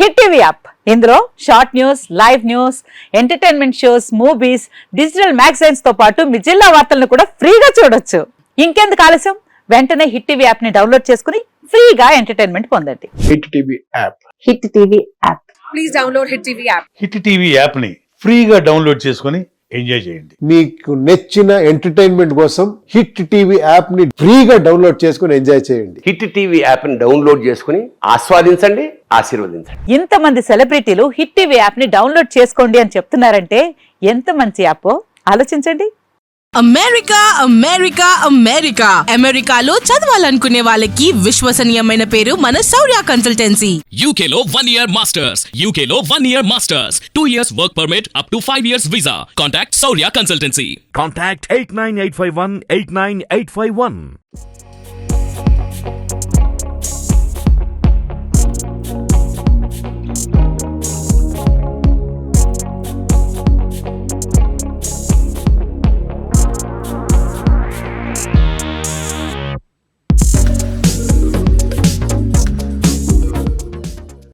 Hit TV app ఇందులో short news, live news, entertainment shows, movies, digital magazines తో పాటు మీ జిల్లా వార్తలను కూడా ఫ్రీగా చూడొచ్చు. ఇంకెందుకు ఆలస్యం, వెంటనే హిట్ టీవీ యాప్ ని డౌన్లోడ్ చేసుకుని ఫ్రీగా ఎంటర్టైన్మెంట్ పొందండి. Hit TV app. Hit TV app. Please download hit TV app. Hit TV app ని ఫ్రీగా డౌన్లోడ్ చేసుకుని ఎంజాయ్ చేయండి. మీకు నచ్చిన ఎంటర్టైన్మెంట్ కోసం హిట్ టీవీ యాప్ ని ఫ్రీగా డౌన్లోడ్ చేసుకుని ఎంజాయ్ చేయండి. హిట్ టీవీ యాప్ ని డౌన్లోడ్ చేసుకుని ఆస్వాదించండి, ఆశీర్వదించండి. ఇంతమంది సెలబ్రిటీలు హిట్ టీవీ యాప్ ని డౌన్లోడ్ చేసుకోండి అని చెప్తున్నారంటే ఎంత మంచి యాప్ ఆలోచించండి. అమెరికా అమెరికా అమెరికా అమెరికాలో చదవాలనుకునే వాళ్ళకి విశ్వసనీయమైన పేరు మన శౌర్య కన్సల్టెన్సీ. UK లో 1 year masters, UK లో 1 year masters, 2 years work permit up to 5 years visa. Contact Saurya Consultancy. Contact 89851 89851.